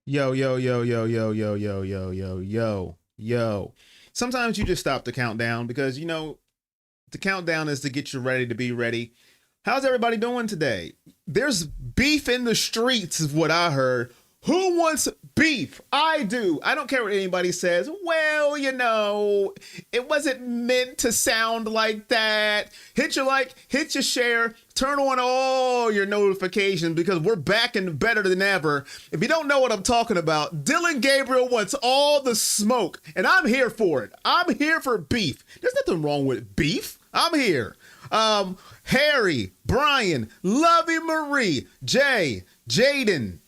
Yo, yo, yo, yo, yo, yo, yo, yo, yo, yo, yo. Sometimes you just stop the countdown because, the countdown is to get you ready to be ready. How's everybody doing today? There's beef in the streets, is what I heard. Who wants beef? I do. I don't care what anybody says. Well, it wasn't meant to sound like that. Hit your like, hit your share, turn on all your notifications because we're back and better than ever. If you don't know what I'm talking about, Dillon Gabriel wants all the smoke, and I'm here for it. I'm here for beef. There's nothing wrong with beef. I'm here. Harry, Brian, Lovey Marie, Jay, Jaden,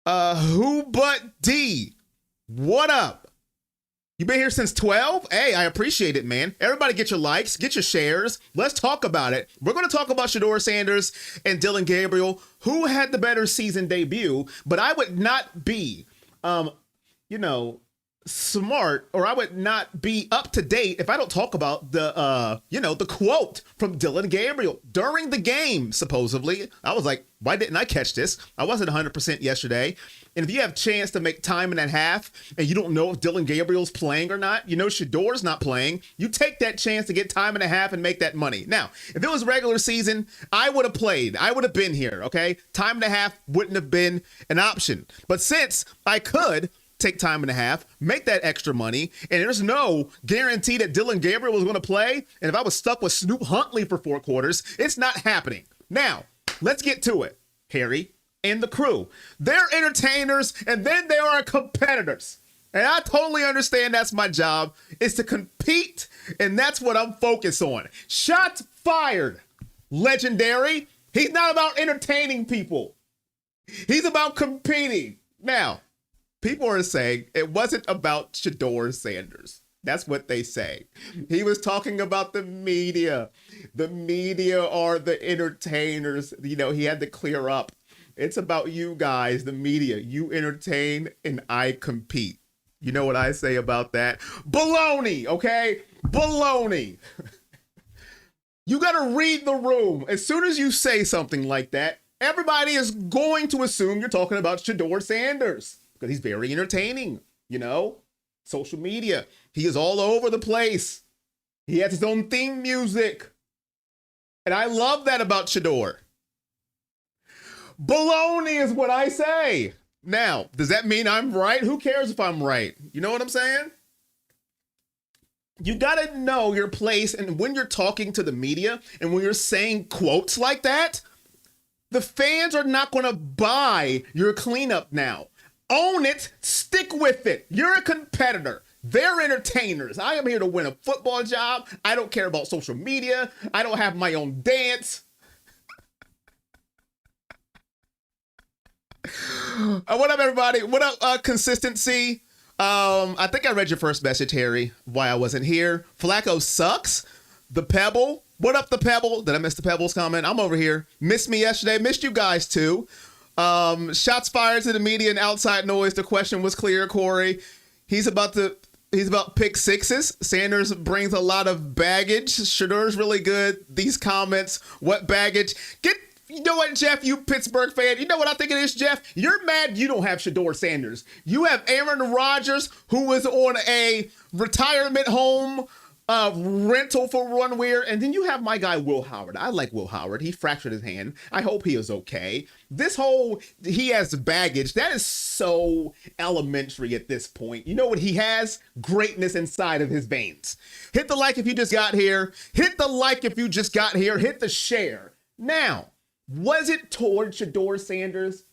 who but D? What up? You been here since 12? Hey, I appreciate it, man. Everybody get your likes, get your shares. Let's talk about it. We're going to talk about Shedeur Sanders and Dillon Gabriel, who had the better season debut, but I would not be, smart, or I would not be up to date if I don't talk about the quote from Dillon Gabriel during the game, supposedly. I was like, why didn't I catch this? I wasn't 100% yesterday. And if you have a chance to make time and a half and you don't know if Dillon Gabriel's playing or not, Shedeur's not playing, you take that chance to get time and a half and make that money. Now, if it was regular season, I would have played. I would have been here, okay? Time and a half wouldn't have been an option. But since I could take time and a half, make that extra money, and there's no guarantee that Dillon Gabriel was going to play, and if I was stuck with Snoop Huntley for 4 quarters, it's not happening. Now, let's get to it. Harry and the crew. They're entertainers, and then they are competitors. And I totally understand that's my job, is to compete, and that's what I'm focused on. Shots fired. Legendary. He's not about entertaining people. He's about competing. Now, people are saying it wasn't about Shedeur Sanders. That's what they say. He was talking about the media. The media are the entertainers. He had to clear up. It's about you guys, the media. You entertain and I compete. You know what I say about that? Baloney, okay? Baloney. You got to read the room. As soon as you say something like that, everybody is going to assume you're talking about Shedeur Sanders because he's very entertaining, social media. He is all over the place. He has his own theme music. And I love that about Shedeur. Baloney is what I say. Now, does that mean I'm right? Who cares if I'm right? You know what I'm saying? You got to know your place. And when you're talking to the media and when you're saying quotes like that, the fans are not going to buy your cleanup now. Own it. Stick with it. You're a competitor. They're entertainers. I am here to win a football job. I don't care about social media. I don't have my own dance. What up, everybody? What up, consistency? I think I read your first message, Harry, why I wasn't here. Flacco sucks. The Pebble. What up, the Pebble? Did I miss the Pebbles comment? I'm over here. Missed me yesterday. Missed you guys, too. Shots fired to the media and outside noise. The question was clear, Corey. He's about pick sixes. Sanders brings a lot of baggage. Shedeur's really good. These comments, what baggage? You know what, Jeff, you Pittsburgh fan? You know what I think it is, Jeff? You're mad you don't have Shedeur Sanders. You have Aaron Rodgers, who was on a retirement home rental for 1 year, and then you have my guy Will Howard. I like Will Howard. He fractured his hand. I hope he is okay. This whole he has baggage, that is so elementary at this point. You know what he has? Greatness inside of his veins. Hit the like if you just got here. Hit the like if you just got here. Hit the share. Now, was it toward Shedeur Sanders?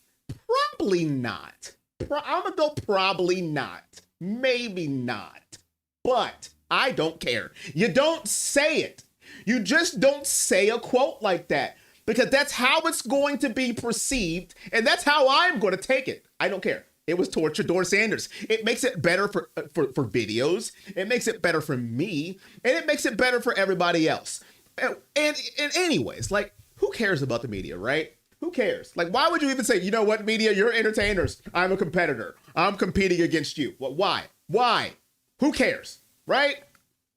Probably not. I'm gonna go probably not. Maybe not. But I don't care. You don't say it. You just don't say a quote like that because that's how it's going to be perceived, and that's how I'm going to take it. I don't care. It was toward Shedeur Sanders. It makes it better for videos. It makes it better for me, and it makes it better for everybody else. And anyways, like, who cares about the media, right? Who cares? Like, why would you even say, you know what, media, you're entertainers. I'm a competitor. I'm competing against you. Well, why? Why? Who cares? Right?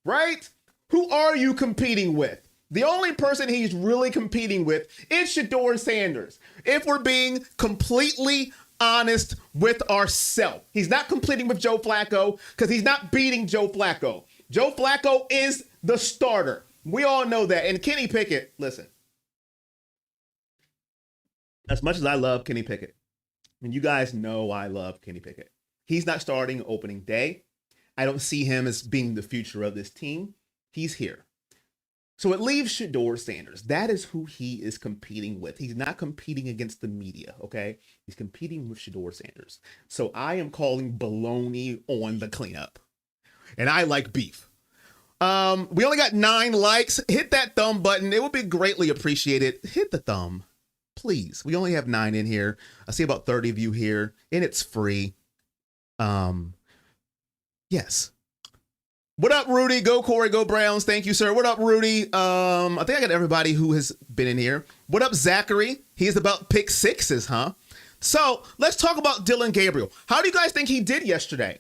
Right? Who are you competing with? The only person he's really competing with is Shedeur Sanders. If we're being completely honest with ourselves. He's not competing with Joe Flacco because he's not beating Joe Flacco. Joe Flacco is the starter. We all know that. And Kenny Pickett, listen, as much as I love Kenny Pickett, and you guys know I love Kenny Pickett, he's not starting opening day. I don't see him as being the future of this team. He's here. So it leaves Shedeur Sanders. That is who he is competing with. He's not competing against the media, okay? He's competing with Shedeur Sanders. So I am calling baloney on the cleanup. And I like beef. We only got 9 likes. Hit that thumb button. It would be greatly appreciated. Hit the thumb, please. We only have 9 in here. I see about 30 of you here, and it's free. Yes. What up, Rudy? Go Corey, go Browns. Thank you, sir. What up, Rudy? I think I got everybody who has been in here. What up, Zachary? He's about pick sixes, huh? So let's talk about Dillon Gabriel. How do you guys think he did yesterday?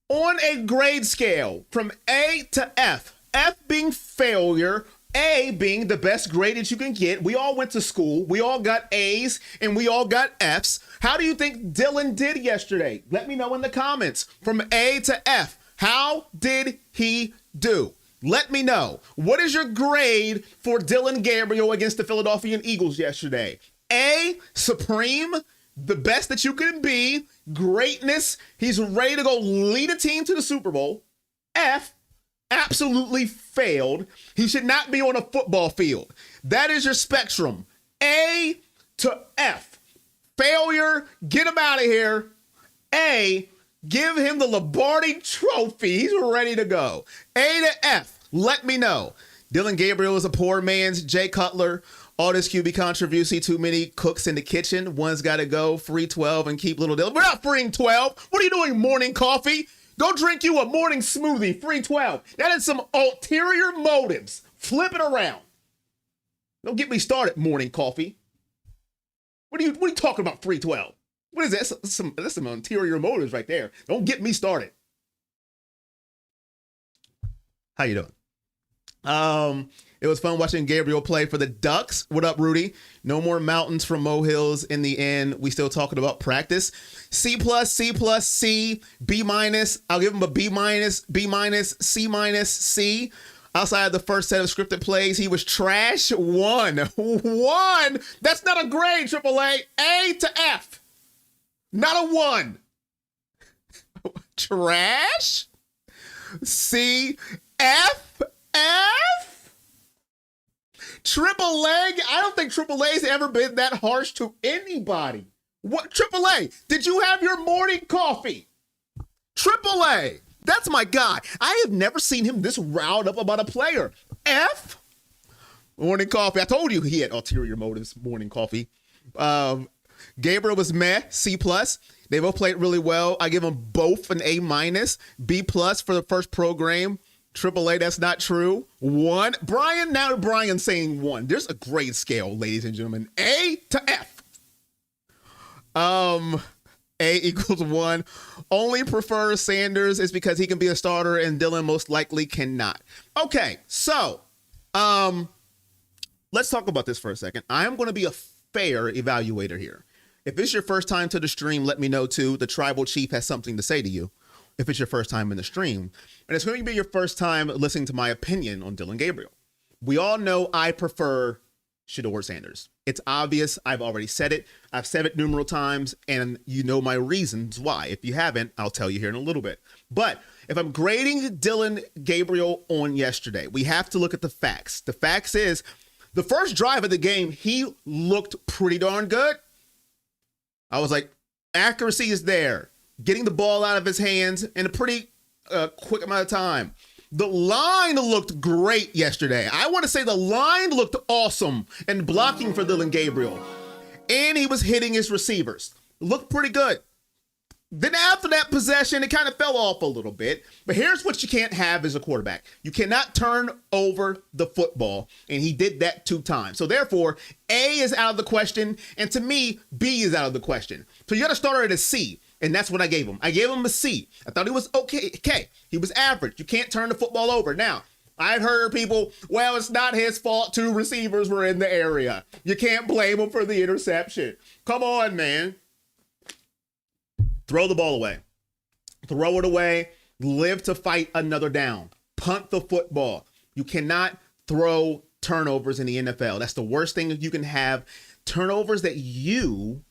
On a grade scale from A to F, F being failure, A being the best grade that you can get. We all went to school. We all got A's and we all got F's. How do you think Dillon did yesterday? Let me know in the comments. From A to F. How did he do? Let me know. What is your grade for Dillon Gabriel against the Philadelphia Eagles yesterday? A, supreme, the best that you can be, greatness. He's ready to go lead a team to the Super Bowl. F, absolutely failed. He should not be on a football field. That is your spectrum. A to F. Failure, get him out of here. A, give him the Lombardi Trophy. He's ready to go. A to F. Let me know. Dillon Gabriel is a poor man's Jay Cutler. All this QB controversy. Too many cooks in the kitchen. One's got to go. Free 12 and keep little Dillon. We're not freeing 12. What are you doing, morning coffee? Go drink you a morning smoothie. Free 12. That is some ulterior motives. Flip it around. Don't get me started, morning coffee. What are you talking about, free 12? What is that? That's some ulterior motives right there. Don't get me started. How you doing? It was fun watching Gabriel play for the Ducks. What up, Rudy? No more mountains from molehills in the end. We still talking about practice. C+, C+, C, B-. I'll give him a B-, B-, C-, C. Outside of the first set of scripted plays, he was trash. 1. That's not a grade, AAA. A to F. Not a 1. Trash? C, F, F? Triple A? I don't think Triple A's ever been that harsh to anybody. What? Triple A, did you have your morning coffee? Triple A, that's my guy. I have never seen him this riled up about a player. F? Morning coffee. I told you he had ulterior motives, morning coffee. Gabriel was meh, C+. They both played really well. I give them both an A-, B+ for the first pro game. AAA, that's not true. 1. Brian's saying 1. There's a grade scale, ladies and gentlemen. A to F. A equals 1. Only prefer Sanders is because he can be a starter and Dillon most likely cannot. Okay, so let's talk about this for a second. I am going to be a fair evaluator here. If it's your first time to the stream, let me know too. The tribal chief has something to say to you if it's your first time in the stream. And it's going to be your first time listening to my opinion on Dillon Gabriel. We all know I prefer Shedeur Sanders. It's obvious. I've already said it. I've said it numerous times, and you know my reasons why. If you haven't, I'll tell you here in a little bit. But if I'm grading Dillon Gabriel on yesterday, we have to look at the facts. The facts is the first drive of the game, he looked pretty darn good. I was like, accuracy is there. Getting the ball out of his hands in a pretty quick amount of time. The line looked great yesterday. I want to say the line looked awesome and blocking for Dillon Gabriel. And he was hitting his receivers. Looked pretty good. Then after that possession, it kind of fell off a little bit. But here's what you can't have as a quarterback. You cannot turn over the football. And he did that 2 times. So therefore, A is out of the question. And to me, B is out of the question. So you got to start at a C. And that's what I gave him. I gave him a C. I thought he was okay. He was average. You can't turn the football over. Now, I've heard people, well, it's not his fault 2 receivers were in the area. You can't blame him for the interception. Come on, man. Throw the ball away. Throw it away. Live to fight another down. Punt the football. You cannot throw turnovers in the NFL. That's the worst thing that you can have. Turnovers that you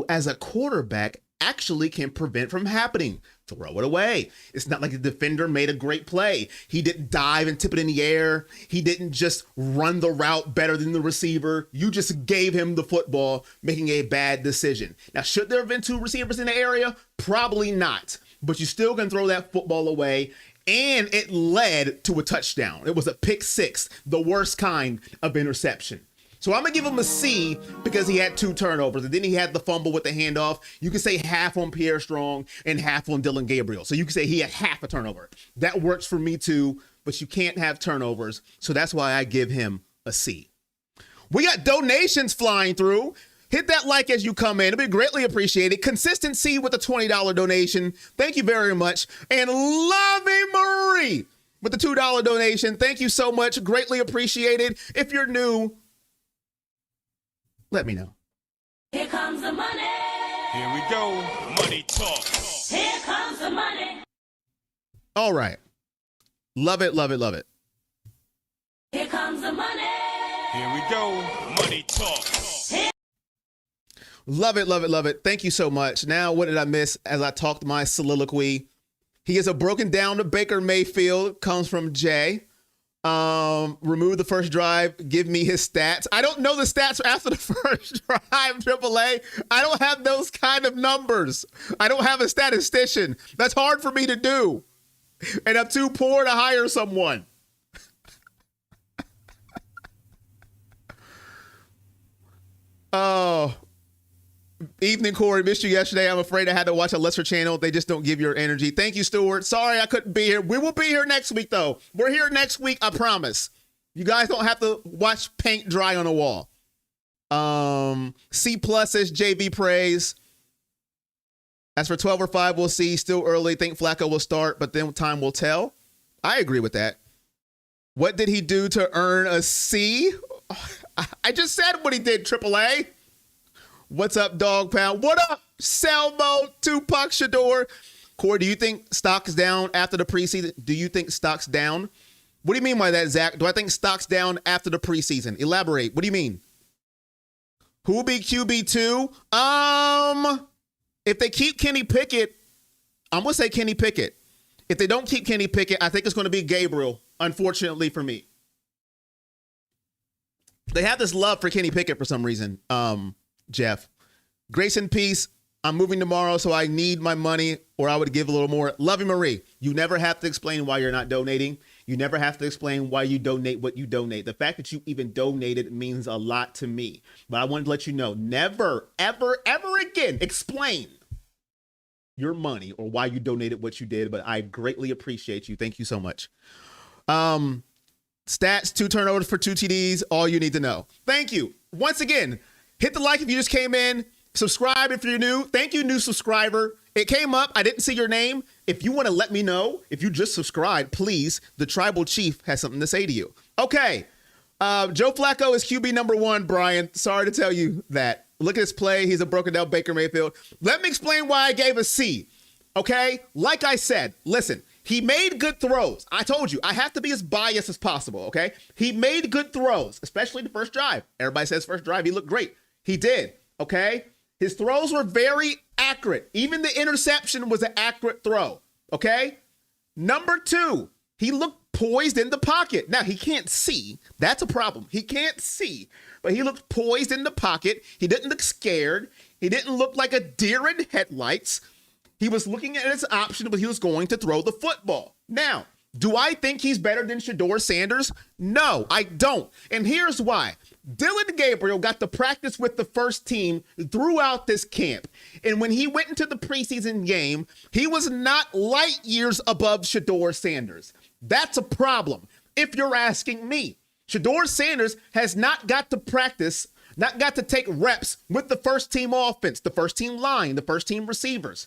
as a quarterback actually can prevent from happening. Throw it away. It's not like the defender made a great play. He didn't dive and tip it in the air. He didn't just run the route better than the receiver. You just gave him the football, making a bad decision. Now, should there have been two receivers in the area? Probably not. But you still can throw that football away. And it led to a touchdown. It was a pick six, the worst kind of interception. So I'm going to give him a C because he had two turnovers. And then he had the fumble with the handoff. You can say half on Pierre Strong and half on Dillon Gabriel. So you can say he had half a turnover. That works for me too, but you can't have turnovers. So that's why I give him a C. We got donations flying through. Hit that like as you come in. It'll be greatly appreciated. Consistency with a $20 donation. Thank you very much. And Lovey Marie with the $2 donation. Thank you so much. Greatly appreciated. If you're new, let me know. Here comes the money. Here we go. Money talk. Here comes the money. All right. Love it, love it, love it. Here comes the money. Here we go. Money talk. Love it, love it, love it. Thank you so much. Now, what did I miss as I talked my soliloquy? He is a broken down to Baker Mayfield. Comes from Jay. Remove the first drive. Give me his stats. I don't know the stats after the first drive, AAA. I don't have those kind of numbers. I don't have a statistician. That's hard for me to do. And I'm too poor to hire someone. Oh. Evening, Corey. Missed you yesterday. I'm afraid I had to watch a lesser channel. They just don't give your energy. Thank you, Stuart. Sorry I couldn't be here. We will be here next week, though. We're here next week, I promise. You guys don't have to watch paint dry on a wall. C+ says JV praise. As for 12 or 5, we'll see. Still early. Think Flacco will start, but then time will tell. I agree with that. What did he do to earn a C? I just said what he did, AAA. What's up, Dog Pound? What up, Selmo, Tupac, Shedeur? Corey, do you think stock's down after the preseason? Do you think stock's down? What do you mean by that, Zach? Do I think stock's down after the preseason? Elaborate. What do you mean? Who will be QB2? If they keep Kenny Pickett, I'm going to say Kenny Pickett. If they don't keep Kenny Pickett, I think it's going to be Gabriel, unfortunately for me. They have this love for Kenny Pickett for some reason. Jeff, grace and peace. I'm moving tomorrow, so I need my money, or I would give a little more. Lovey Marie, you never have to explain why you're not donating. You never have to explain why you donate what you donate. The fact that you even donated means a lot to me. But I wanted to let you know, never, ever, ever again explain your money or why you donated what you did. But I greatly appreciate you. Thank you so much. Stats, 2 turnovers for 2 TDs. All you need to know. Thank you. Once again, hit the like if you just came in. Subscribe if you're new. Thank you, new subscriber. It came up. I didn't see your name. If you want to let me know, if you just subscribed, please. The tribal chief has something to say to you. Okay. Joe Flacco is QB number 1, Brian. Sorry to tell you that. Look at his play. He's a broken down Baker Mayfield. Let me explain why I gave a C. Okay? Like I said, listen. He made good throws. I told you, I have to be as biased as possible, okay? He made good throws, especially the first drive. Everybody says first drive, he looked great. He did, okay? His throws were very accurate. Even the interception was an accurate throw, okay? Number 2, he looked poised in the pocket. Now, he can't see. That's a problem. He can't see, but he looked poised in the pocket. He didn't look scared. He didn't look like a deer in headlights. He was looking at his option, but he was going to throw the football. Now, do I think he's better than Shedeur Sanders? No, I don't. And here's why. Dillon Gabriel got to practice with the first team throughout this camp. And when he went into the preseason game, he was not light years above Shedeur Sanders. That's a problem, if you're asking me. Shedeur Sanders has not got to practice, not got to take reps with the first team offense, the first team line, the first team receivers.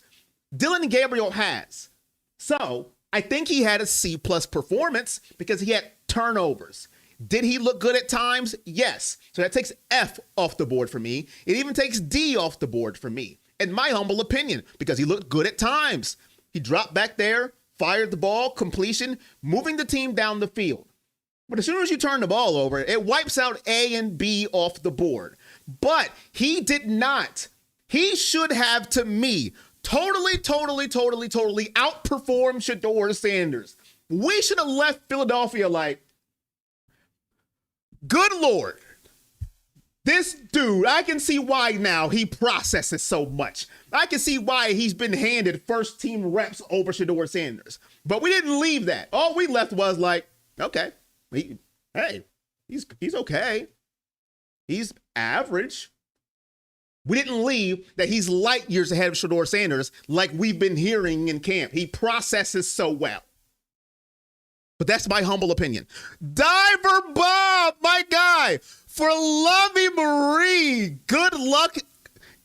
Dillon Gabriel has. So I think he had a C+ performance because he had turnovers. Did he look good at times? Yes. So that takes F off the board for me. It even takes D off the board for me. in my humble opinion, because he looked good at times. He dropped back there, fired the ball, completion, moving the team down the field. But as soon as you turn the ball over, it wipes out A and B off the board. But he did not. He should have, to me, totally outperformed Shedeur Sanders. We should have left Philadelphia like, good Lord. This dude, I can see why now he processes so much. I can see why he's been handed first team reps over Shedeur Sanders. But we didn't leave that. All we left was like, okay, he's okay. He's average. We didn't leave that he's light years ahead of Shedeur Sanders like we've been hearing in camp. He processes so well. But that's my humble opinion. Diver Bob, my guy, for Lovey Marie. Good luck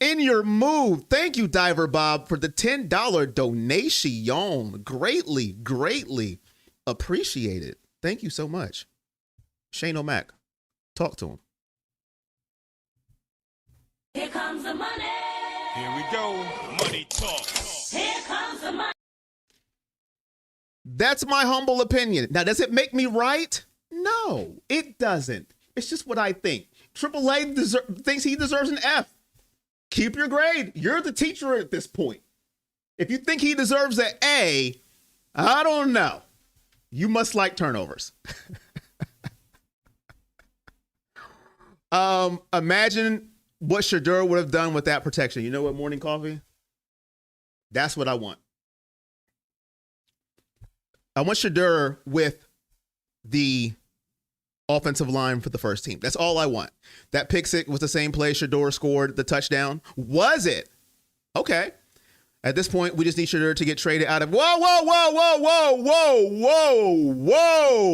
in your move. Thank you, Diver Bob, for the $10 donation. Greatly appreciated. Thank you so much. Shane O'Mac, talk to him. Here comes the money. Here we go. Money talk. Here comes the money. That's my humble opinion. Now, does it make me right? No, it doesn't. It's just what I think. AAA thinks he deserves an F. Keep your grade. You're the teacher at this point. If you think he deserves an A, I don't know. You must like turnovers. Imagine what Shedeur would have done with that protection. You know what, morning coffee? That's what I want. I want Shedeur with the offensive line for the first team. That's all I want. That pick six was the same play Shedeur scored the touchdown. Was it? Okay. At this point, we just need Shedeur to get traded out of. Whoa.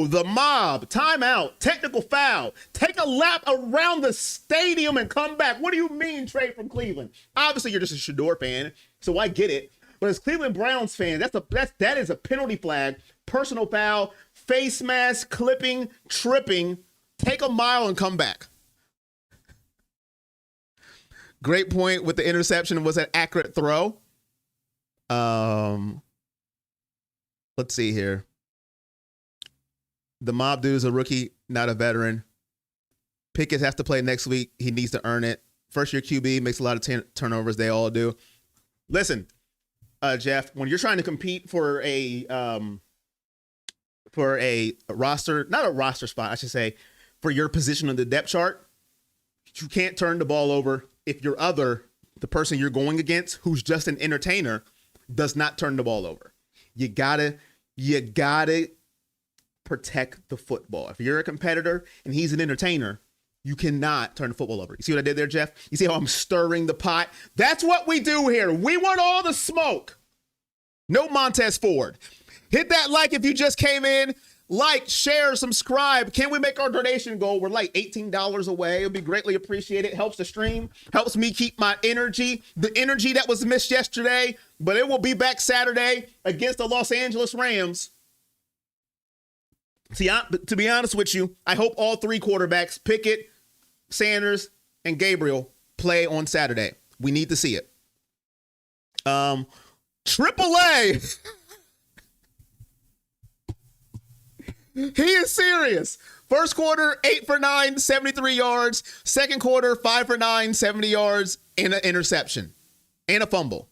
The mob. Timeout. Technical foul. Take a lap around the stadium and come back. What do you mean trade from Cleveland? Obviously, you're just a Shedeur fan, so I get it. But as Cleveland Browns fan, that is a penalty flag, personal foul, face mask, clipping, tripping. Take a mile and come back. Great point with the interception. Was an accurate throw. Let's see here. The mob dude is a rookie, not a veteran. Pickett has to play next week. He needs to earn it. First year QB makes a lot of turnovers. They all do. Listen, Jeff, when you're trying to compete for a roster, not a roster spot, I should say, for your position on the depth chart, you can't turn the ball over if the person you're going against, who's just an entertainer, does not turn the ball over. You gotta protect the football. If you're a competitor and he's an entertainer, you cannot turn the football over. You see what I did there, Jeff? You see how I'm stirring the pot? That's what we do here. We want all the smoke. No Montez Ford. Hit that like if you just came in. Like, share, subscribe. Can we make our donation goal? We're like $18 away. It'll be greatly appreciated. Helps the stream. Helps me keep my energy. The energy that was missed yesterday, but it will be back Saturday against the Los Angeles Rams. See, to be honest with you, I hope all three quarterbacks, Pickett, Sanders, and Gabriel, play on Saturday. We need to see it. AAA. He is serious. First quarter, 8 for 9, 73 yards. Second quarter, 5 for 9, 70 yards, and an interception. And a fumble.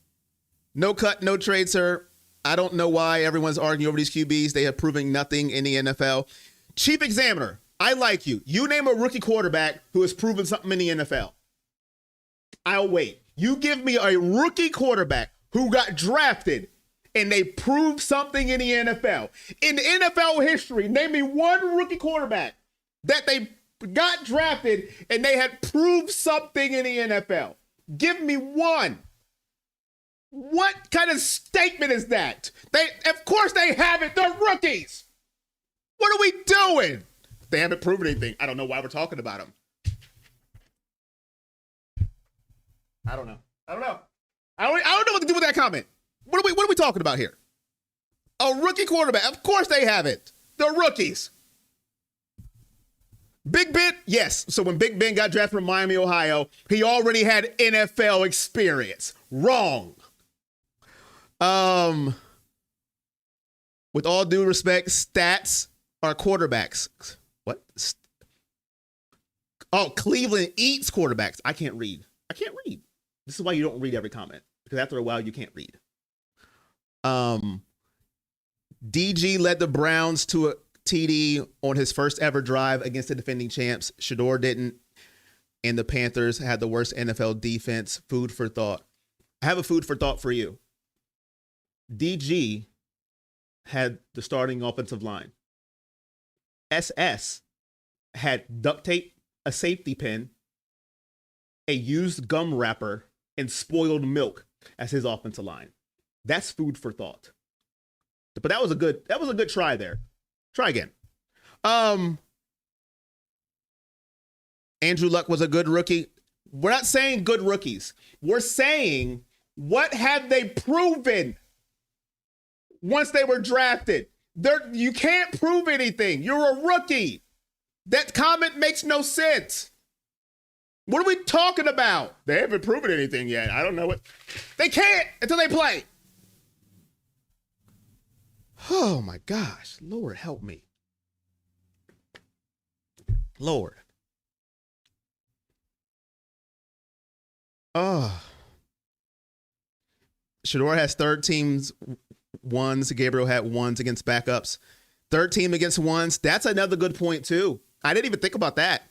No cut, no trade, sir. I don't know why everyone's arguing over these QBs. They have proven nothing in the NFL. Chief Examiner, I like you. You name a rookie quarterback who has proven something in the NFL. I'll wait. You give me a rookie quarterback who got drafted and they proved something in the NFL. In the NFL history, name me one rookie quarterback that they got drafted and they had proved something in the NFL. Give me one. What kind of statement is that? Of course they haven't. They're rookies. What are we doing? They haven't proven anything. I don't know why we're talking about them. I don't know. I don't know what to do with that comment. What are we talking about here? A rookie quarterback. Of course they haven't. They're rookies. Big Ben, yes. So when Big Ben got drafted from Miami, Ohio, he already had NFL experience. Wrong. With all due respect, stats are quarterbacks. What? Oh, Cleveland eats quarterbacks. I can't read. This is why you don't read every comment, because after a while you can't read. DG led the Browns to a TD on his first ever drive against the defending champs. Shedeur didn't. And the Panthers had the worst NFL defense. Food for thought. I have a food for thought for you. DG had the starting offensive line. SS had duct tape, a safety pin, a used gum wrapper, and spoiled milk as his offensive line. That's food for thought. But that was a good try there. Try again. Andrew Luck was a good rookie. We're not saying good rookies. We're saying, what have they proven once they were drafted? You can't prove anything. You're a rookie. That comment makes no sense. What are we talking about? They haven't proven anything yet. I don't know what. They can't until they play. Oh my gosh. Lord, help me. Lord. Oh. Shedeur has third teams ones. Gabriel had ones against backups. Third team against ones. That's another good point too. I didn't even think about that.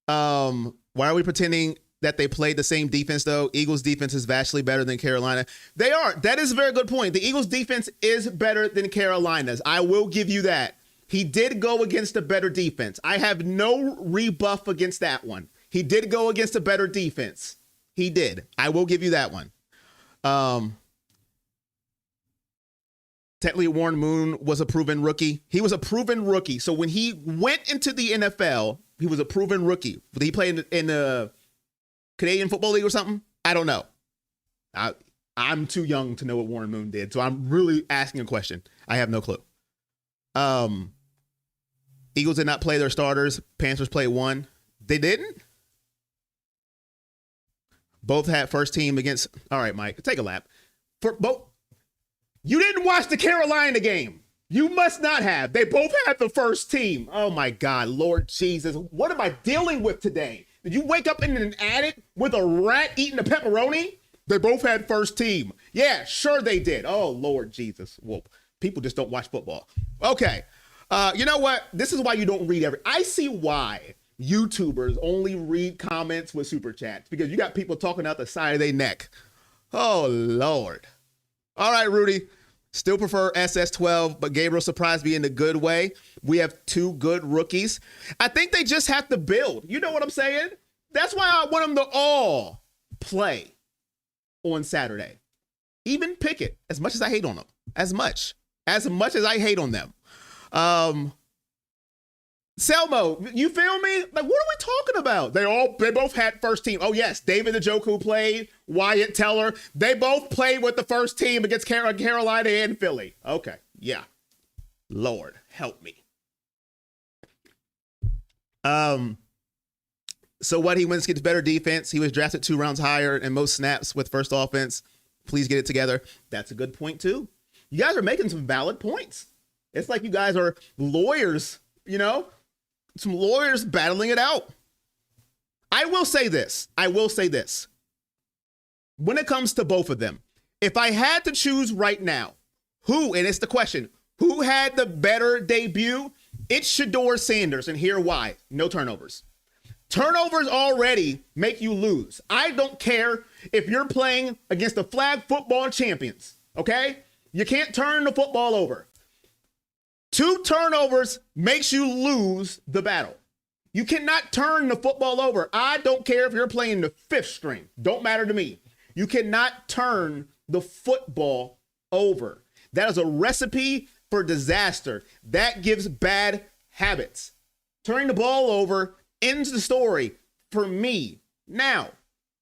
Why are we pretending that they played the same defense though? Eagles defense is vastly better than Carolina. They are. That is a very good point. The Eagles defense is better than Carolina's. I will give you that. He did go against a better defense. I have no rebuff against that one. He did go against a better defense. He did. I will give you that one. Technically, Warren Moon was a proven rookie. He was a proven rookie. So when he went into the NFL, he was a proven rookie. Did he play in the Canadian Football League or something? I don't know. I'm too young to know what Warren Moon did. So I'm really asking a question. I have no clue. Eagles did not play their starters. Panthers played one. They didn't? Both had first team against. All right, Mike, take a lap. For both. You didn't watch the Carolina game. You must not have. They both had the first team. Oh my God, Lord Jesus. What am I dealing with today? Did you wake up in an attic with a rat eating a pepperoni? They both had first team. Yeah, sure they did. Oh, Lord Jesus. Well, people just don't watch football. Okay. You know what? This is why you don't read I see why YouTubers only read comments with super chats, because you got people talking out the side of their neck. Oh, Lord. All right, Rudy. Still prefer SS12, but Gabriel surprised me in a good way. We have two good rookies. I think they just have to build. You know what I'm saying? That's why I want them to all play on Saturday. Even Pickett, as much as I hate on them. As much as I hate on them. Selmo, you feel me? Like, what are we talking about? They both had first team. Oh yes, David Njoku played, Wyatt Teller. They both played with the first team against Carolina and Philly. Okay, yeah. Lord, help me. So what? He wins, gets better defense. He was drafted 2 rounds higher and most snaps with first offense. Please get it together. That's a good point too. You guys are making some valid points. It's like you guys are lawyers, you know? Some lawyers battling it out. I will say this. When it comes to both of them, if I had to choose right now, and it's the question, who had the better debut? It's Shedeur Sanders, and here why. No turnovers. Turnovers already make you lose. I don't care if you're playing against the flag football champions, okay? You can't turn the football over. 2 turnovers makes you lose the battle. You cannot turn the football over. I don't care if you're playing the 5th string. Don't matter to me. You cannot turn the football over. That is a recipe for disaster. That gives bad habits. Turning the ball over ends the story for me. Now,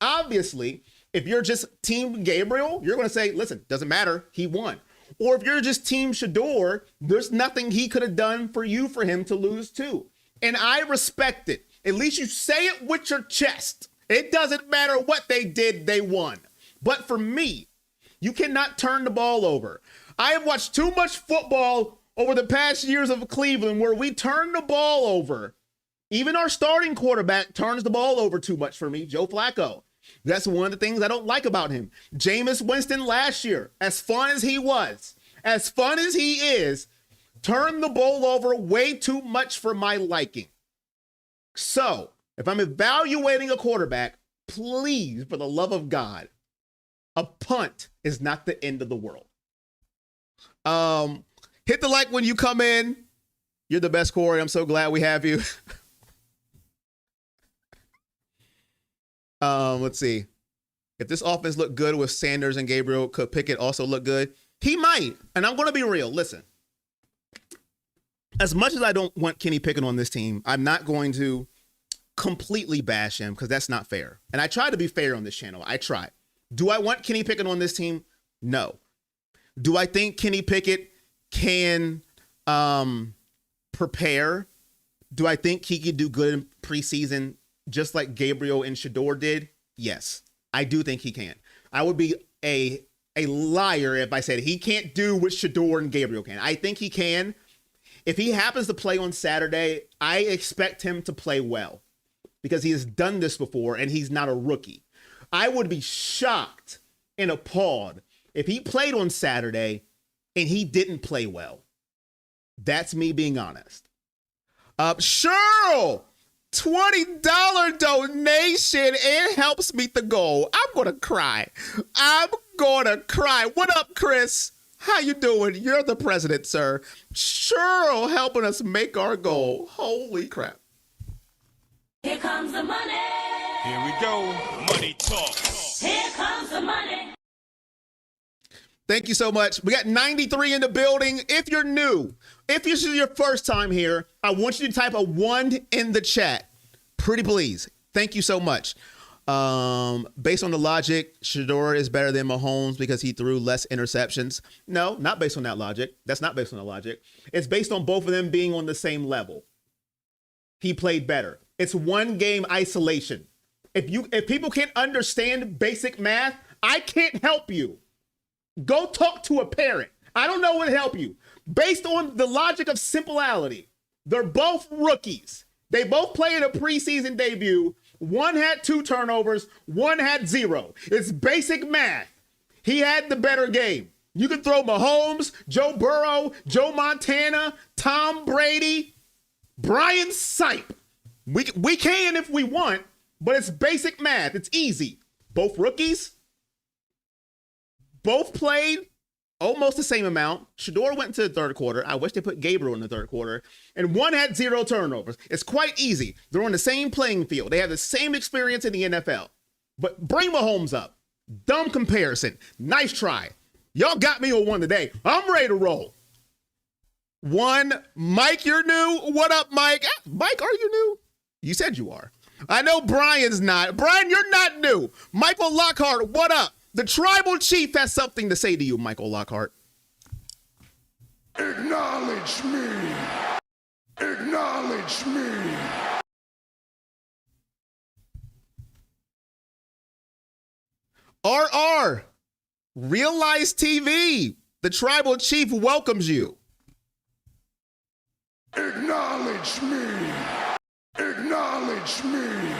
obviously, if you're just Team Gabriel, you're going to say, listen, doesn't matter. He won. Or if you're just Team Shedeur, there's nothing he could have done for him to lose to. And I respect it. At least you say it with your chest. It doesn't matter what they did, they won. But for me, you cannot turn the ball over. I have watched too much football over the past years of Cleveland where we turn the ball over. Even our starting quarterback turns the ball over too much for me, Joe Flacco. That's one of the things I don't like about him. Jameis Winston last year, as fun as he was, as fun as he is, turned the ball over way too much for my liking. So, if I'm evaluating a quarterback, please, for the love of God, a punt is not the end of the world. Hit the like when you come in. You're the best, Corey. I'm so glad we have you. Let's see. If this offense looked good with Sanders and Gabriel, could Pickett also look good? He might. And I'm going to be real. Listen, as much as I don't want Kenny Pickett on this team, I'm not going to completely bash him because that's not fair. And I try to be fair on this channel. I try. Do I want Kenny Pickett on this team? No. Do I think Kenny Pickett can prepare? Do I think he could do good in preseason just like Gabriel and Shedeur did? Yes, I do think he can. I would be a liar if I said he can't do what Shedeur and Gabriel can. I think he can. If he happens to play on Saturday, I expect him to play well because he has done this before and he's not a rookie. I would be shocked and appalled if he played on Saturday and he didn't play well. That's me being honest. Cheryl, $20 donation. It helps meet the goal. I'm going to cry. I'm going to cry. What up, Chris? How you doing? You're the president, sir. Cheryl helping us make our goal. Holy crap. Here comes the money. Here we go. Money talk. Here comes the money. Thank you so much. We got 93 in the building. If you're new, if this is your first time here, I want you to type a 1 in the chat. Pretty please. Thank you so much. Based on the logic, Shedeur is better than Mahomes because he threw less interceptions. No, not based on that logic. That's not based on the logic. It's based on both of them being on the same level. He played better. It's one game isolation. If people can't understand basic math, I can't help you. Go talk to a parent. I don't know what to help you. Based on the logic of simplicity, they're both rookies. They both played a preseason debut. One had 2 turnovers. One had 0. It's basic math. He had the better game. You can throw Mahomes, Joe Burrow, Joe Montana, Tom Brady, Brian Sipe. We can if we want, but it's basic math. It's easy. Both rookies. Both played almost the same amount. Shedeur went into the third quarter. I wish they put Gabriel in the third quarter. And one had 0 turnovers. It's quite easy. They're on the same playing field. They have the same experience in the NFL. But bring Mahomes up. Dumb comparison. Nice try. Y'all got me on one today. I'm ready to roll. 1, Mike, you're new. What up, Mike? Mike, are you new? You said you are. I know Brian's not. Brian, you're not new. Michael Lockhart, what up? The tribal chief has something to say to you, Michael Lockhart. Acknowledge me. Acknowledge me. RR, Realize TV. The tribal chief welcomes you. Acknowledge me. Acknowledge me.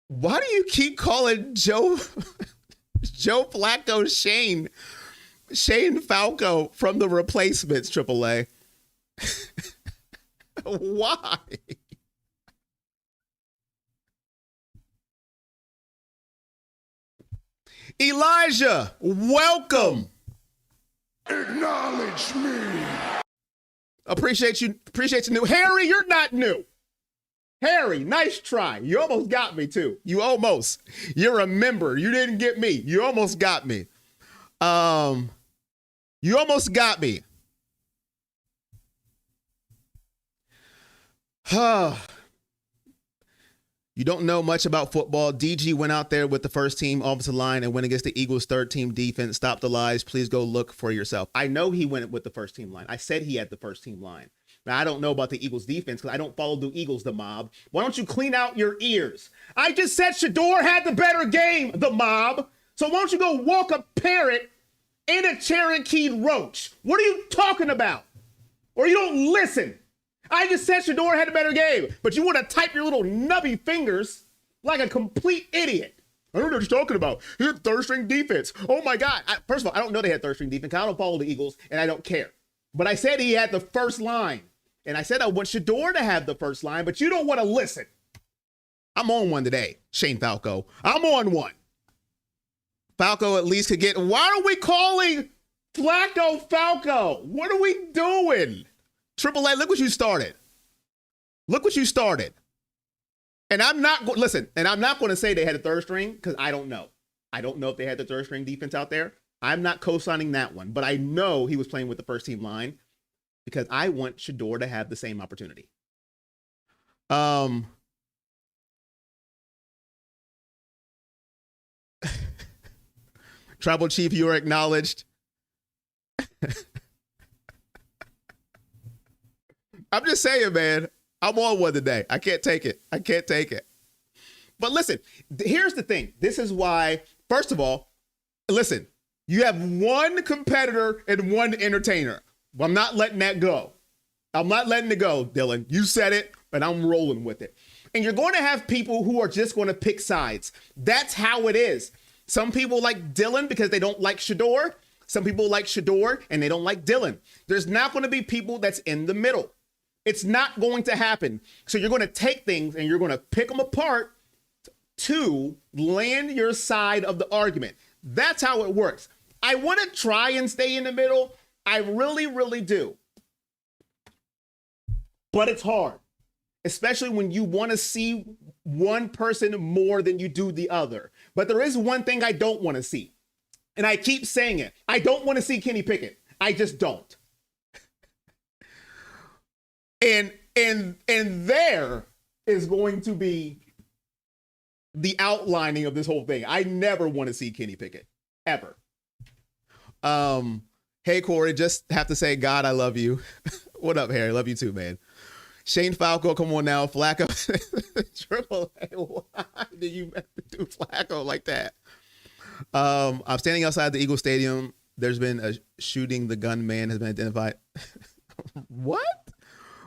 Why do you keep calling Joe Flacco Shane Falco from the Replacements, AAA? Why? Elijah, welcome. Acknowledge me. Appreciate you new. Harry, you're not new. Harry, nice try. You almost got me too. You're a member. You didn't get me. You almost got me. You almost got me. You don't know much about football. DG went out there with the first team offensive line and went against the Eagles' third team defense. Stop the lies. Please go look for yourself. I know he went with the first team line. I said he had the first team line. Now, I don't know about the Eagles defense because I don't follow the Eagles, the mob. Why don't you clean out your ears? I just said Shedeur had the better game, the mob. So why don't you go walk a parrot and a Cherokee roach? What are you talking about? Or you don't listen. I just said Shedeur had a better game, but you want to type your little nubby fingers like a complete idiot. I don't know what you're talking about. He had third string defense. Oh my God. First of all, I don't know they had third string defense. I don't follow the Eagles and I don't care. But I said he had the first line. And I said I want Shedeur to have the first line, but you don't want to listen. I'm on one today, Shane Falco. I'm on one. Falco at least could get, why are we calling Flacco Falco? What are we doing? Triple A, look what you started. Look what you started. And I'm not going, listen, and I'm not going to say they had a third string because I don't know. I don't know if they had the third string defense out there. I'm not co-signing that one, but I know he was playing with the first team line because I want Shedeur to have the same opportunity. Tribal Chief, you are acknowledged. I'm just saying, man, I'm on one today. I can't take it. I can't take it. But listen, here's the thing. This is why, first of all, listen, you have one competitor and one entertainer. I'm not letting that go. I'm not letting it go, Dillon. You said it, and I'm rolling with it. And you're going to have people who are just going to pick sides. That's how it is. Some people like Dillon because they don't like Shedeur. Some people like Shedeur and they don't like Dillon. There's not going to be people that's in the middle. It's not going to happen. So you're going to take things and you're going to pick them apart to land your side of the argument. That's how it works. I want to try and stay in the middle. I really, really do. But it's hard, especially when you want to see one person more than you do the other. But there is one thing I don't want to see. And I keep saying it. I don't want to see Kenny Pickett. I just don't. And there is going to be the outlining of this whole thing. I never want to see Kenny Pickett. Ever. Hey, Corey, just have to say, God, I love you. What up, Harry? Love you too, man. Shane Falco, come on now. Flacco. Triple A, why did you do Flacco like that? I'm standing outside the Eagle Stadium. There's been a shooting. The gunman has been identified. What?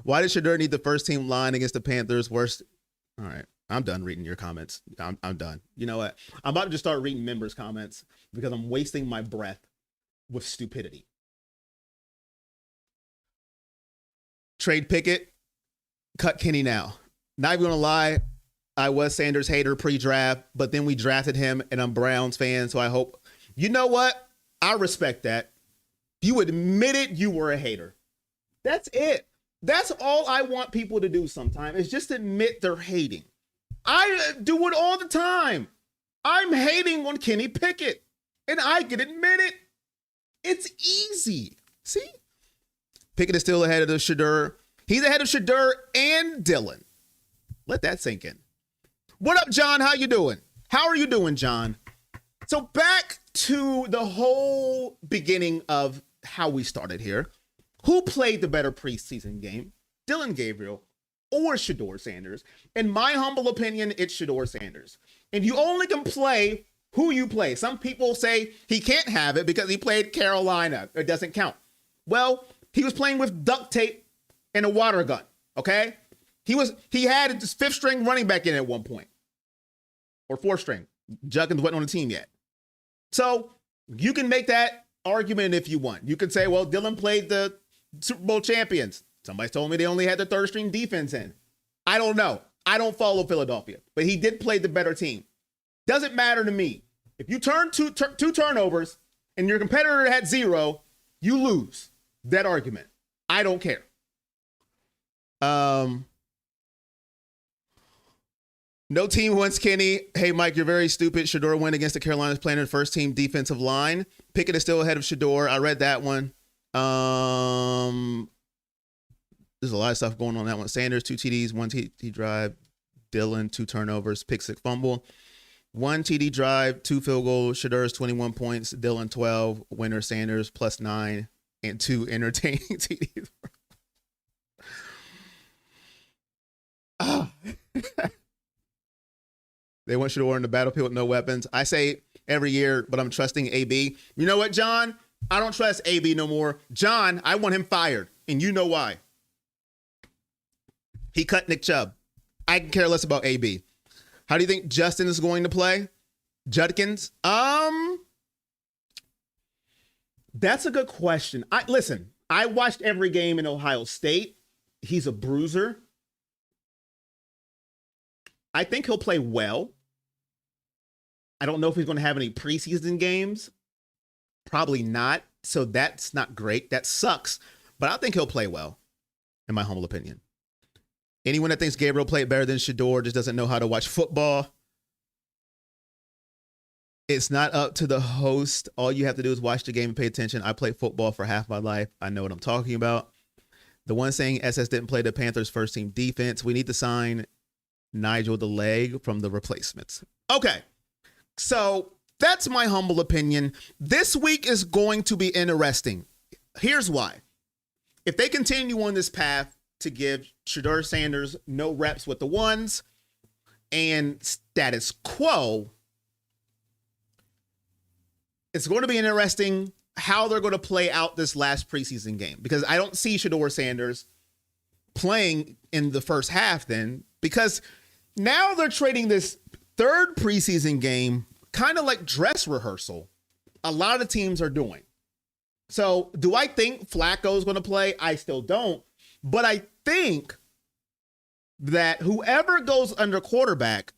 Why did Shedeur need the first team line against the Panthers? Worst. All right. I'm done reading your comments. I'm done. You know what? I'm about to just start reading members' comments because I'm wasting my breath with stupidity. Trade Pickett. Cut Kenny now. Not even going to lie. I was Sanders hater pre-draft, but then we drafted him and I'm Browns fan. So I hope, you know what? I respect that. You admitted you were a hater. That's it. That's all I want people to do sometimes is just admit they're hating. I do it all the time. I'm hating on Kenny Pickett and I can admit it. It's easy. See? Pickett is still ahead of the Shedeur. He's ahead of Shedeur and Dillon. Let that sink in. What up, John? How you doing? How are you doing, John? So back to the whole beginning of how we started here. Who played the better preseason game? Dillon Gabriel or Shedeur Sanders? In my humble opinion, it's Shedeur Sanders. And you only can play who you play. Some people say he can't have it because he played Carolina. It doesn't count. Well, he was playing with duct tape and a water gun, okay? He had his fifth string running back in at one point. Or fourth string. Juggins wasn't on the team yet. So you can make that argument if you want. You can say, well, Dillon played the Super Bowl champions. Somebody told me they only had the third string defense in. I don't know. I don't follow Philadelphia. But he did play the better team. Doesn't matter to me. If you turn two turnovers and your competitor had zero, you lose that argument. I don't care. No team wants Kenny. Hey, Mike, you're very stupid. Shedeur went against the Carolinas playing in the first team defensive line. Pickett is still ahead of Shedeur. I read that one. There's a lot of stuff going on that one. Sanders, 2 TDs, 1 TD drive. Dillon, 2 turnovers, pick 6 fumble. 1 TD drive, 2 field goals. Shedeur's 21 points. Dillon 12. Winner Sanders +9 and 2 entertaining TDs. They want Shedeur in the battlefield with no weapons. I say every year, but I'm trusting AB. You know what, John? I don't trust AB no more. John, I want him fired, and you know why. He cut Nick Chubb. I can care less about AB. How do you think Justin is going to play? Judkins? That's a good question. Listen, I watched every game in Ohio State. He's a bruiser. I think he'll play well. I don't know if he's going to have any preseason games. Probably not. So that's not great. That sucks. But I think he'll play well, in my humble opinion. Anyone that thinks Gabriel played better than Shedeur just doesn't know how to watch football. It's not up to the host. All you have to do is watch the game and pay attention. I played football for half my life. I know what I'm talking about. The one saying SS didn't play the Panthers' first team defense. We need to sign Nigel the leg from the replacements. Okay. So that's my humble opinion. This week is going to be interesting. Here's why. If they continue on this path to give Shedeur Sanders no reps with the ones and status quo, it's going to be interesting how they're going to play out this last preseason game, because I don't see Shedeur Sanders playing in the first half then, because now they're trading this third preseason game kind of like dress rehearsal. A lot of teams are doing. So do I think Flacco is going to play? I still don't. But I think that whoever goes under quarterback,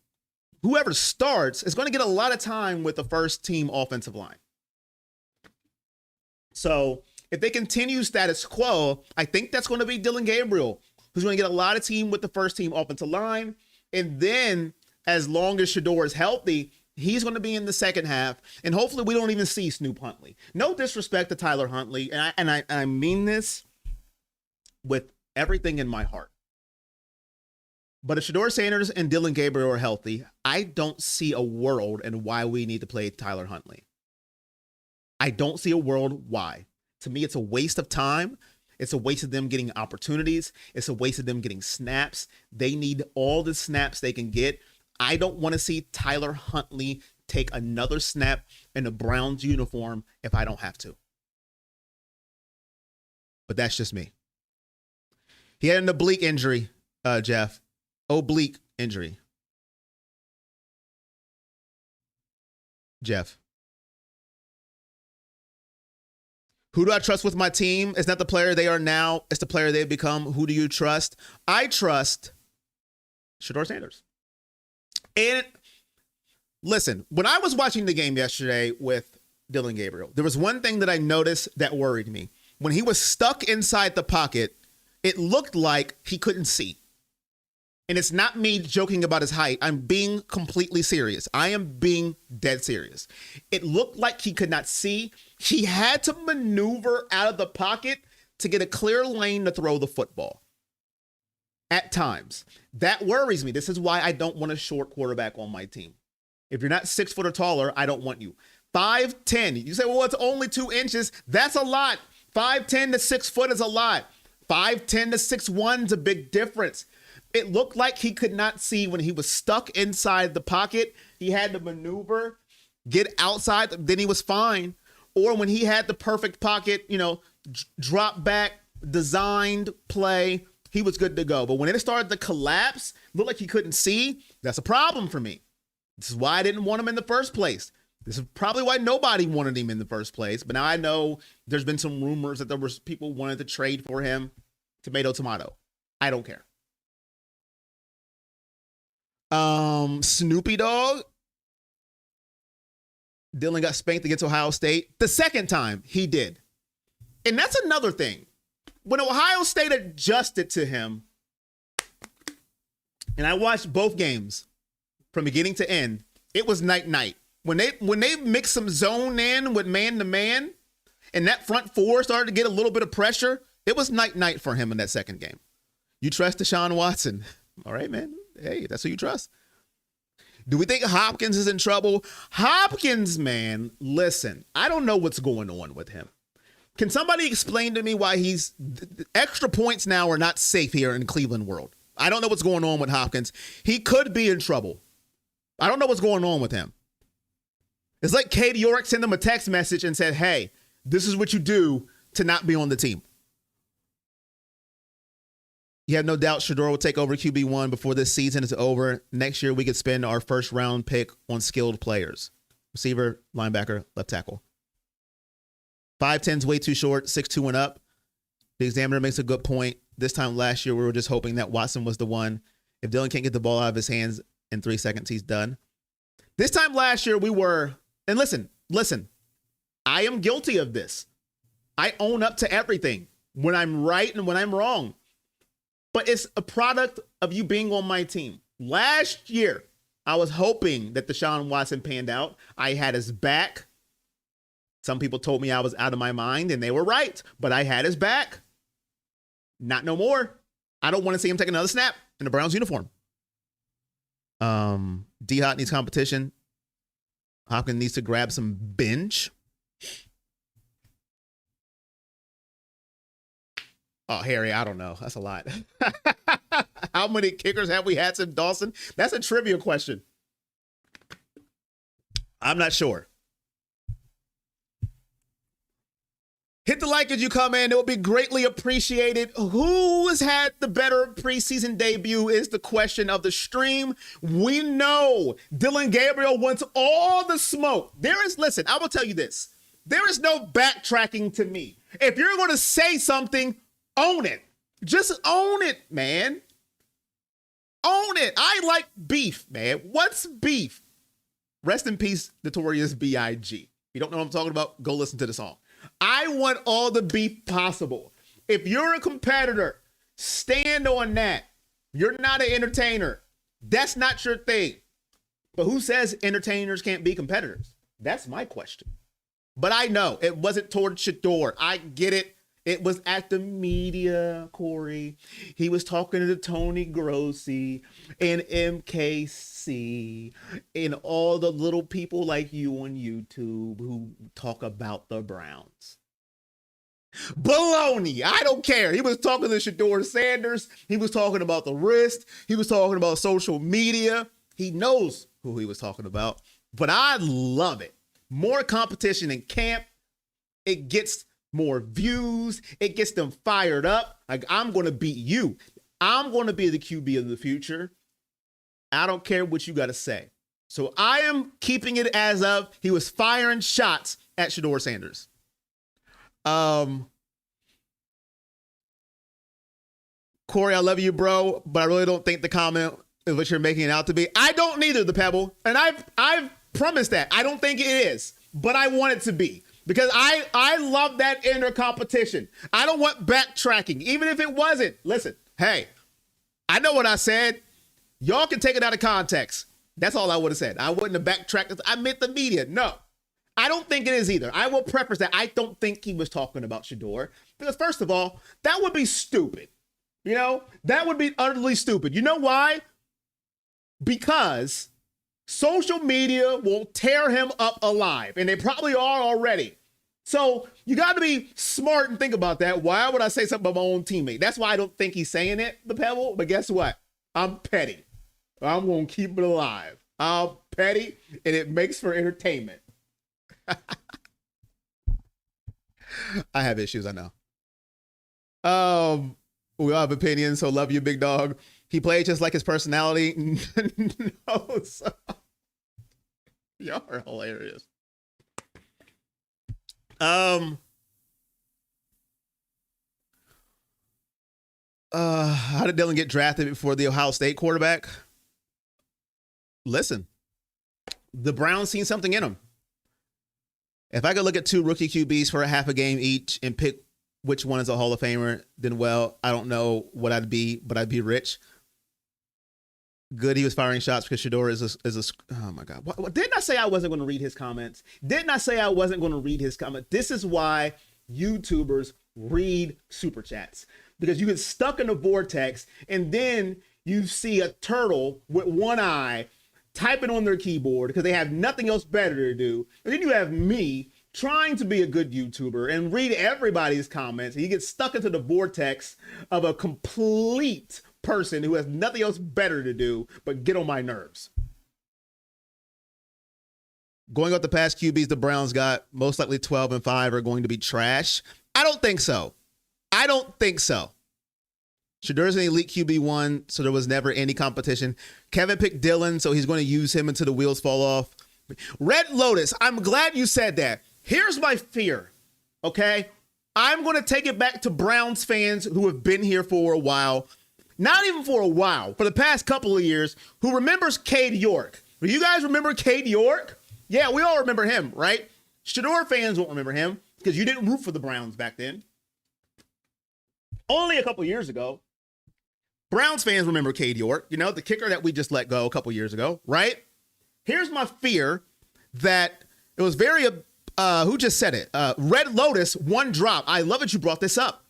whoever starts, is going to get a lot of time with the first team offensive line. So if they continue status quo, I think that's going to be Dillon Gabriel, who's going to get a lot of team with the first team offensive line. And then as long as Shedeur is healthy, he's going to be in the second half. And hopefully we don't even see Snoop Huntley. No disrespect to Tyler Huntley. And I mean this with everything in my heart. But if Shedeur Sanders and Dillon Gabriel are healthy, I don't see a world in why we need to play Tyler Huntley. I don't see a world why. To me, it's a waste of time. It's a waste of them getting opportunities. It's a waste of them getting snaps. They need all the snaps they can get. I don't want to see Tyler Huntley take another snap in a Browns uniform if I don't have to. But that's just me. He had an oblique injury, Jeff. Oblique injury. Jeff. Who do I trust with my team? It's not the player they are now. It's the player they've become. Who do you trust? I trust Shedeur Sanders. And listen, when I was watching the game yesterday with Dillon Gabriel, there was one thing that I noticed that worried me. When he was stuck inside the pocket, it looked like he couldn't see. And it's not me joking about his height. I'm being completely serious. I am being dead serious. It looked like he could not see. He had to maneuver out of the pocket to get a clear lane to throw the football. At times. That worries me. This is why I don't want a short quarterback on my team. If you're not 6 foot or taller, I don't want you. 5'10". You say, well, it's only 2 inches. That's a lot. 5'10" to 6 foot is a lot. 5'10" to 6'1" is a big difference. It looked like he could not see when he was stuck inside the pocket. He had to maneuver, get outside, then he was fine. Or when he had the perfect pocket, drop back, designed play, he was good to go. But when it started to collapse, looked like he couldn't see, that's a problem for me. This is why I didn't want him in the first place. This is probably why nobody wanted him in the first place. But now I know there's been some rumors that there was people wanted to trade for him. Tomato, tomato. I don't care. Snoopy Dogg. Dillon got spanked against Ohio State. The second time he did. And that's another thing. When Ohio State adjusted to him, and I watched both games from beginning to end, it was night. When they mixed some zone in with man-to-man, and that front four started to get a little bit of pressure, it was night for him in that second game. You trust Deshaun Watson. All right, man. Hey, that's who you trust. Do we think Hopkins is in trouble? Hopkins, man, listen, I don't know what's going on with him. Can somebody explain to me why extra points now are not safe here in Cleveland world? I don't know what's going on with Hopkins. He could be in trouble. I don't know what's going on with him. It's like Katie York sent him a text message and said, hey, this is what you do to not be on the team. You have no doubt Shedeur will take over QB1 before this season is over. Next year, we could spend our first round pick on skilled players. Receiver, linebacker, left tackle. 5'10's way too short, 6'2 and up. The Examiner makes a good point. This time last year, we were just hoping that Watson was the one. If Dillon can't get the ball out of his hands in 3 seconds, he's done. This time last year, we were, and listen, I am guilty of this. I own up to everything when I'm right and when I'm wrong. But it's a product of you being on my team. Last year, I was hoping that Deshaun Watson panned out. I had his back. Some people told me I was out of my mind, and they were right. But I had his back. Not no more. I don't want to see him take another snap in the Browns uniform. D-Hot needs competition. Hopkins needs to grab some bench. Oh, Harry, I don't know. That's a lot. How many kickers have we had since Dawson? That's a trivia question. I'm not sure. Hit the like as you come in. It will be greatly appreciated. Who has had the better preseason debut is the question of the stream. We know Dillon Gabriel wants all the smoke. Listen, I will tell you this. There is no backtracking to me. If you're going to say something, own it. Just own it, man. Own it. I like beef, man. What's beef? Rest in peace, Notorious B.I.G. If you don't know what I'm talking about, go listen to the song. I want all the beef possible. If you're a competitor, stand on that. You're not an entertainer. That's not your thing. But who says entertainers can't be competitors? That's my question. But I know it wasn't toward Shedeur. I get it. It was at the media, Corey. He was talking to Tony Grossi and MKC and all the little people like you on YouTube who talk about the Browns. Baloney. I don't care. He was talking to Shedeur Sanders. He was talking about the wrist. He was talking about social media. He knows who he was talking about. But I love it. More competition in camp. It gets more views. It gets them fired up. Like, I'm going to beat you. I'm going to be the QB of the future. I don't care what you got to say. So I am keeping it as of he was firing shots at Shedeur Sanders. Corey, I love you, bro, but I really don't think the comment is what you're making it out to be. I don't neither, the Pebble. And I've promised that. I don't think it is, but I want it to be. Because I love that inner competition. I don't want backtracking, even if it wasn't. Listen, hey, I know what I said. Y'all can take it out of context. That's all I would have said. I wouldn't have backtracked. I meant the media. No, I don't think it is either. I will preface that. I don't think he was talking about Shedeur. Because first of all, that would be stupid. You know, that would be utterly stupid. You know why? Because social media will tear him up alive, and they probably are already. So you got to be smart and think about that. Why would I say something about my own teammate? That's why I don't think he's saying it, the Pebble. But guess what? I'm petty. I'm going to keep it alive. I'm petty, and it makes for entertainment. I have issues, I know. We all have opinions, so love you, big dog. He played just like his personality. No, so. Y'all are hilarious. How did Dillon get drafted before the Ohio State quarterback? Listen, the Browns seen something in him. If I could look at two rookie QBs for a half a game each and pick which one is a Hall of Famer, then, well, I don't know what I'd be, but I'd be rich. Good, he was firing shots because Shedeur is a oh my God. What, didn't I say I wasn't going to read his comments? Didn't I say I wasn't going to read his comment? This is why YouTubers read super chats, because you get stuck in a vortex and then you see a turtle with one eye typing on their keyboard because they have nothing else better to do. And then you have me trying to be a good YouTuber and read everybody's comments, and you get stuck into the vortex of a complete person who has nothing else better to do but get on my nerves. Going up the past QBs the Browns got, most likely 12-5 are going to be trash. I don't think so. Shedeur's an elite QB1, so there was never any competition. Kevin picked Dillon, so he's going to use him until the wheels fall off. Red Lotus, I'm glad you said that. Here's my fear, okay? I'm going to take it back to Browns fans who have been here for a while. Not even for a while, for the past couple of years, who remembers Cade York. Do you guys remember Cade York? Yeah, we all remember him, right? Shedeur fans won't remember him because you didn't root for the Browns back then. Only a couple years ago. Browns fans remember Cade York, you know, the kicker that we just let go a couple years ago, right? Here's my fear that it was very, who just said it? Red Lotus, one drop. I love that you brought this up.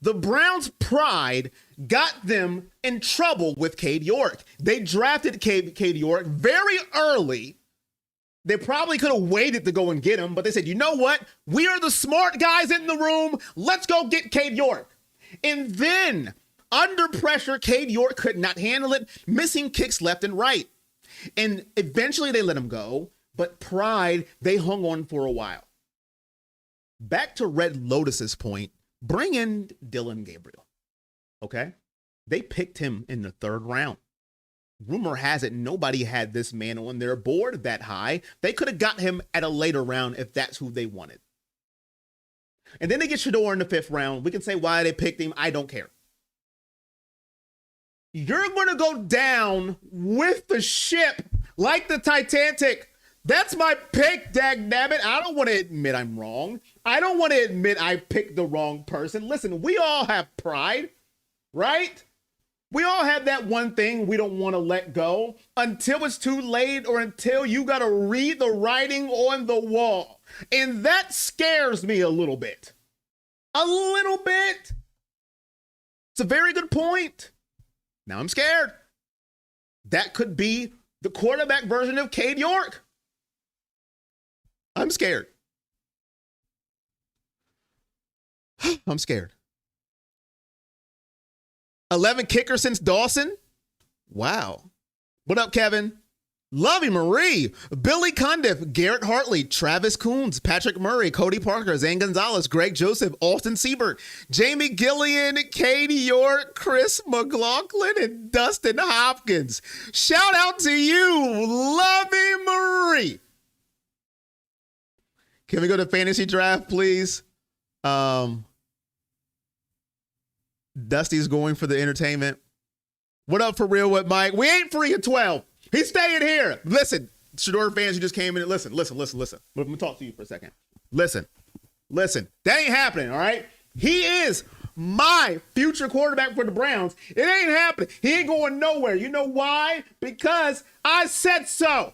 The Browns' pride got them in trouble with Cade York. They drafted Cade York very early. They probably could have waited to go and get him, but they said, you know what? We are the smart guys in the room. Let's go get Cade York. And then, under pressure, Cade York could not handle it, missing kicks left and right. And eventually they let him go, but pride, they hung on for a while. Back to Red Lotus's point, bring in Dillon Gabriel, okay? They picked him in the 3rd round. Rumor has it nobody had this man on their board that high. They could have got him at a later round if that's who they wanted. And then they get Shedeur in the 5th round. We can say why they picked him. I don't care. You're going to go down with the ship like the Titanic. That's my pick, dagnabbit. I don't want to admit I'm wrong. I don't want to admit I picked the wrong person. Listen, we all have pride, right? We all have that one thing we don't want to let go until it's too late or until you got to read the writing on the wall. And that scares me a little bit. A little bit. It's a very good point. Now I'm scared. That could be the quarterback version of Cade York. I'm scared. I'm scared. 11 kicker since Dawson? Wow. What up, Kevin? Lovey Marie, Billy Cundiff, Garrett Hartley, Travis Coons, Patrick Murray, Cody Parker, Zane Gonzalez, Greg Joseph, Austin Siebert, Jamie Gillian, Katie York, Chris McLaughlin, and Dustin Hopkins. Shout out to you, Lovey Marie. Can we go to fantasy draft, please? Dusty's going for the entertainment. What up for real with Mike? We ain't free at 12. He's staying here. Listen, Shedeur fans, you just came in. Listen. Let me talk to you for a second. Listen. That ain't happening, all right? He is my future quarterback for the Browns. It ain't happening. He ain't going nowhere. You know why? Because I said so.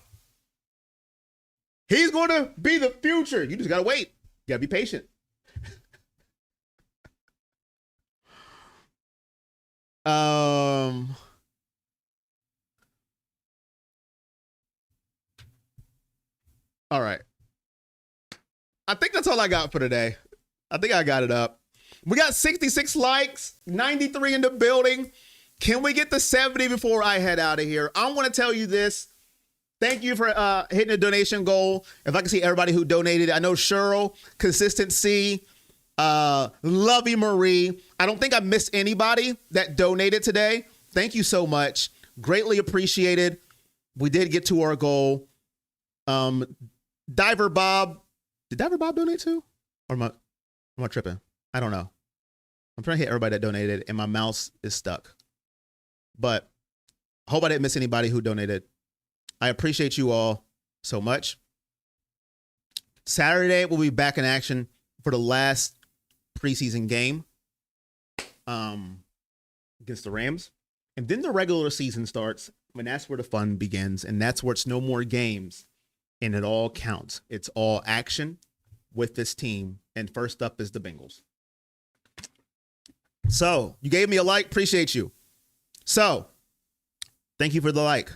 He's going to be the future. You just got to wait. You got to be patient. All right. I think that's all I got for today. I think I got it up. We got 66 likes, 93 in the building. Can we get to 70 before I head out of here? I want to tell you this. Thank you for hitting the donation goal. If I can see everybody who donated, I know Cheryl, Consistency, Lovey Marie. I don't think I missed anybody that donated today. Thank you so much. Greatly appreciated. We did get to our goal. Diver Bob. Did Diver Bob donate too? Or am I tripping? I don't know. I'm trying to hit everybody that donated and my mouse is stuck. But I hope I didn't miss anybody who donated. I appreciate you all so much. Saturday, we'll be back in action for the last preseason game against the Rams. And then the regular season starts, and that's where the fun begins. And that's where it's no more games, and it all counts. It's all action with this team. And first up is the Bengals. So you gave me a like. Appreciate you. So thank you for the like.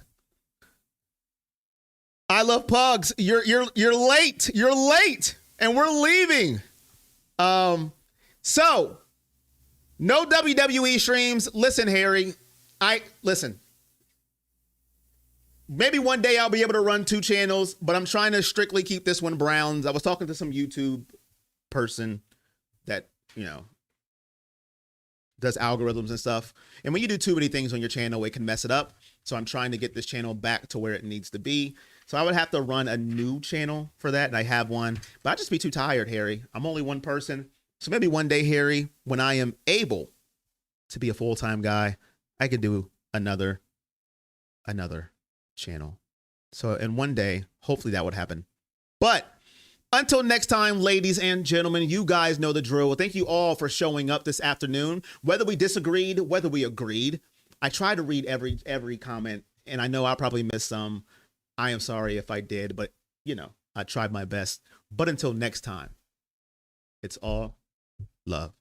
I love Pugs. You're late. You're late. And we're leaving. So No WWE streams. Listen, Harry. Listen. Maybe one day I'll be able to run 2 channels, but I'm trying to strictly keep this one Browns. I was talking to some YouTube person that, does algorithms and stuff. And when you do too many things on your channel, it can mess it up. So I'm trying to get this channel back to where it needs to be. So I would have to run a new channel for that. And I have one, but I'd just be too tired, Harry. I'm only one person. So maybe one day, Harry, when I am able to be a full-time guy, I could do another channel. So, and one day, hopefully that would happen. But until next time, ladies and gentlemen, you guys know the drill. Thank you all for showing up this afternoon. Whether we disagreed, whether we agreed, I try to read every comment, and I know I probably missed some. I am sorry if I did, but I tried my best. But until next time, it's all love.